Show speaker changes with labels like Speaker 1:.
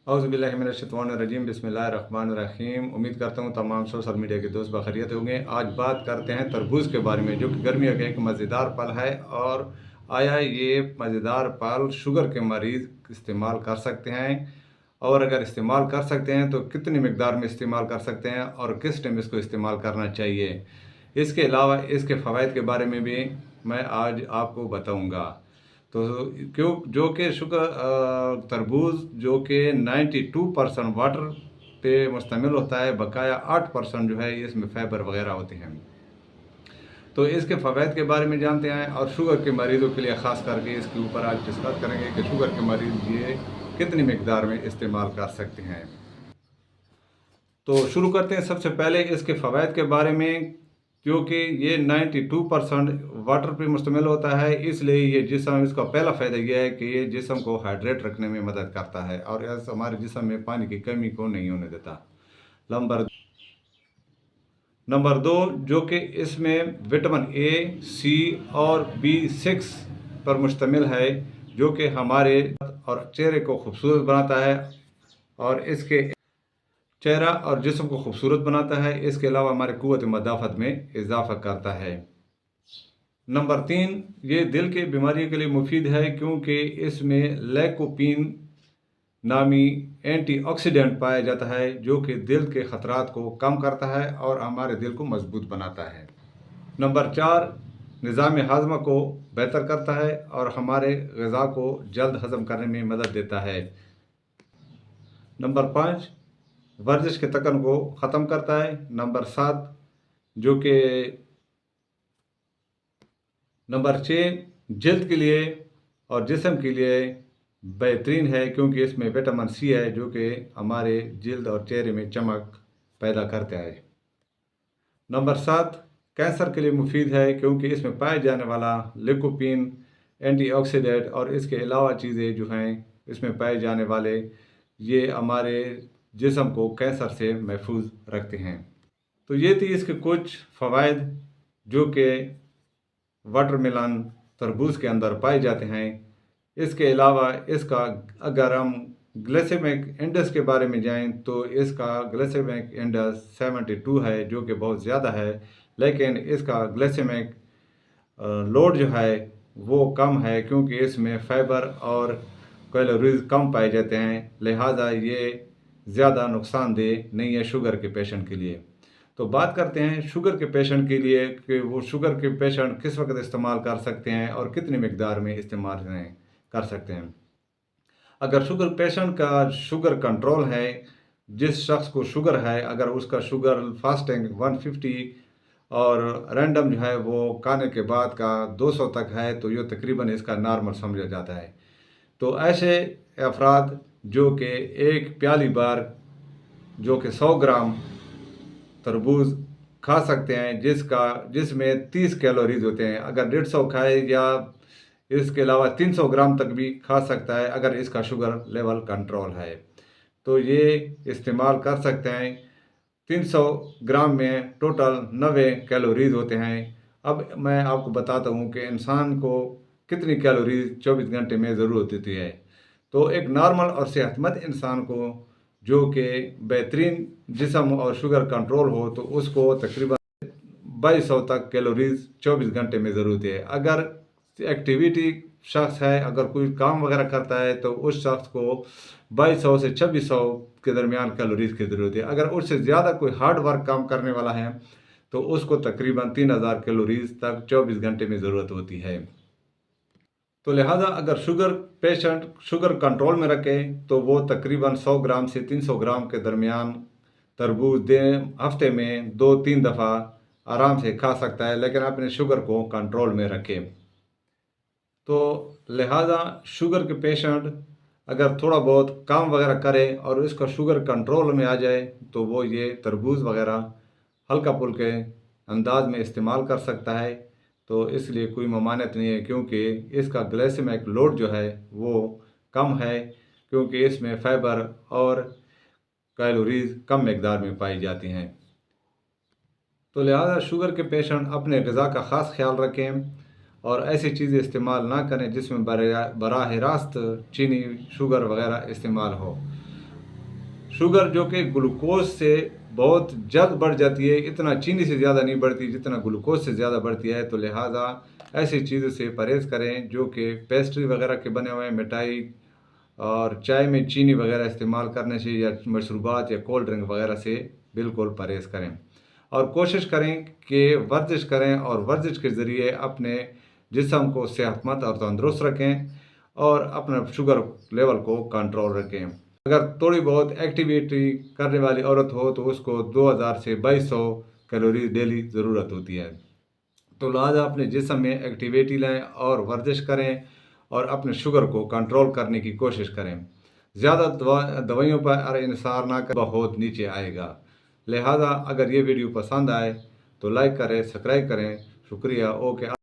Speaker 1: औज़ुबिल्लाहिमिनश्शैतानिर्रजीम बिस्मिल्लाहिर्रहमानिर्रहीम। उम्मीद करता हूँ तमाम सोशल मीडिया के दोस्त बखैरियत होंगे। आज बात करते हैं तरबूज के बारे में, जो कि गर्मियों का एक मज़ेदार फल है। और आया ये मज़ेदार फल शुगर के मरीज़ इस्तेमाल कर सकते हैं, और अगर इस्तेमाल कर सकते हैं तो कितनी मिकदार में इस्तेमाल कर सकते हैं और किस टाइम इसको इस्तेमाल करना चाहिए। इसके अलावा इसके फ़वाइद के बारे में भी मैं आज आपको बताऊँगा। तो क्यों जो कि तरबूज जो कि 92% वाटर पे मुश्तमिल होता है, बकाया 8% जो है इसमें फाइबर वगैरह होते हैं। तो इसके फ़वाइद के बारे में जानते हैं, और शुगर के मरीज़ों के लिए ख़ास करके इसके ऊपर आज डिस्कस करेंगे कि शुगर के मरीज़ ये कितनी मिकदार में इस्तेमाल कर सकते हैं। तो शुरू करते हैं सबसे पहले इसके फ़वाइद के बारे में। क्योंकि ये 92% वाटर पे मुश्तमिल होता है, इसलिए ये जिस्म, इसका पहला फ़ायदा यह है कि ये जिस्म को हाइड्रेट रखने में मदद करता है और हमारे जिस्म में पानी की कमी को नहीं होने देता। नंबर दो, जो कि इसमें विटामिन ए, सी और B6 पर मुश्तमिल है, जो कि हमारे और चेहरे को खूबसूरत बनाता है और इसके चेहरा और जिस्म को खूबसूरत बनाता है। इसके अलावा हमारे क़ुव्वत मदाफ़त में इजाफ़ा करता है। नंबर तीन, ये दिल की बीमारियों के लिए मुफीद है, क्योंकि इसमें लैकोपीन नामी एंटीऑक्सीडेंट पाया जाता है, जो कि दिल के ख़तरात को कम करता है और हमारे दिल को मजबूत बनाता है। नंबर चार, निज़ाम हाज़मा को बेहतर करता है और हमारे ग़िज़ा को जल्द हज़म करने में मदद देता है। नंबर पाँच, वर्जिश के थकन को ख़त्म करता है। नंबर सात, जो कि नंबर छः, जल्द के लिए और जिस्म के लिए बेहतरीन है, क्योंकि इसमें विटामिन सी है, जो कि हमारे जल्द और चेहरे में चमक पैदा करता है। नंबर सात, कैंसर के लिए मुफीद है, क्योंकि इसमें पाए जाने वाला लिकोपीन एंटीऑक्सीडेंट और इसके अलावा चीज़ें जो हैं इसमें पाए जाने वाले, ये हमारे जिस्म को कैंसर से महफूज रखते हैं। तो ये थी इसके कुछ फ़वाइद जो कि वाटरमेलन तरबूज के अंदर पाए जाते हैं। इसके अलावा इसका अगर हम ग्लाइसेमिक इंडेक्स के बारे में जाएं तो इसका ग्लाइसेमिक इंडेक्स 72 है, जो कि बहुत ज़्यादा है, लेकिन इसका ग्लाइसेमिक लोड जो है वो कम है, क्योंकि इसमें फाइबर और कैलोरीज कम पाए जाते हैं। लिहाजा ये ज़्यादा नुकसानदेह नहीं है शुगर के पेशेंट के लिए। तो बात करते हैं शुगर के पेशेंट के लिए कि वो शुगर के पेशेंट किस वक्त इस्तेमाल कर सकते हैं और कितनी मिकदार में इस्तेमाल कर सकते हैं। अगर शुगर पेशेंट का शुगर कंट्रोल है, जिस शख्स को शुगर है, अगर उसका शुगर फास्टिंग 150 और रैंडम जो है वो खाने के बाद का 200 तक है, तो ये तकरीबन इसका नॉर्मल समझा जाता है। तो ऐसे अफराद जो कि एक प्याली बार जो कि 100 ग्राम तरबूज खा सकते हैं, जिसमें 30 कैलोरीज होते हैं, अगर 150 खाए या इसके अलावा 300 ग्राम तक भी खा सकता है अगर इसका शुगर लेवल कंट्रोल है, तो ये इस्तेमाल कर सकते हैं। 300 ग्राम में टोटल 90 कैलोरीज होते हैं। अब मैं आपको बताता हूँ कि इंसान को कितनी कैलोरीज 24 घंटे में ज़रूरत होती है। तो एक नॉर्मल और सेहतमंद इंसान को जो कि बेहतरीन जिस्म और शुगर कंट्रोल हो, तो उसको तकरीबन 2200 तक कैलोरीज 24 घंटे में ज़रूरत है। अगर एक्टिविटी शख्स है, अगर कोई काम वगैरह करता है, तो उस शख्स को 2200 से 2600 के दरमियान कैलोरीज की ज़रूरत है। अगर उससे ज़्यादा कोई हार्ड वर्क काम करने वाला है, तो उसको तकरीबन 3000 कैलोरीज तक 24 घंटे में ज़रूरत होती है। तो लिहाजा अगर शुगर पेशेंट शुगर कंट्रोल में रखे, तो वो तकरीबन 100 ग्राम से 300 ग्राम के दरमियान तरबूज हफ्ते में 2-3 दफ़ा आराम से खा सकता है, लेकिन अपने शुगर को कंट्रोल में रखे। तो लिहाजा शुगर के पेशेंट अगर थोड़ा बहुत काम वगैरह करे और इसका शुगर कंट्रोल में आ जाए, तो वो ये तरबूज वगैरह हल्का फुल्के अंदाज में इस्तेमाल कर सकता है। तो इसलिए कोई ममानियत नहीं है, क्योंकि इसका ग्लाइसेमिक लोड जो है वो कम है, क्योंकि इसमें फाइबर और कैलोरीज कम मकदार में पाई जाती हैं। तो लिहाजा शुगर के पेशेंट अपने ग़िज़ा का ख़ास ख्याल रखें और ऐसी चीज़ें इस्तेमाल ना करें जिसमें बराह रास्त चीनी शुगर वगैरह इस्तेमाल हो। शुगर जो कि ग्लूकोज से बहुत जल्द बढ़ जाती है, इतना चीनी से ज़्यादा नहीं बढ़ती जितना ग्लूकोज से ज़्यादा बढ़ती है। तो लिहाजा ऐसी चीज़ों से परहेज़ करें जो कि पेस्ट्री वगैरह के बने हुए हैं, मिठाई और चाय में चीनी वगैरह इस्तेमाल करने से या मशरूबात या कोल्ड ड्रिंक वगैरह से बिल्कुल परहेज़ करें। और कोशिश करें कि वर्जिश करें और वर्जिश के ज़रिए अपने जिस्म को सेहतमंद और तंदुरुस्त रखें और अपना शुगर लेवल को कंट्रोल रखें। अगर थोड़ी बहुत एक्टिविटी करने वाली औरत हो तो उसको 2000 से 2200 कैलोरी डेली ज़रूरत होती है। तो लिहाजा अपने जिस्म में एक्टिविटी लाएँ और वर्जिश करें और अपने शुगर को कंट्रोल करने की कोशिश करें। ज़्यादा दवाइयों पर इन्हिसार ना करें, बहुत नीचे आएगा। लिहाजा अगर ये वीडियो पसंद आए तो लाइक करें, सब्सक्राइब करें। शुक्रिया। ओके।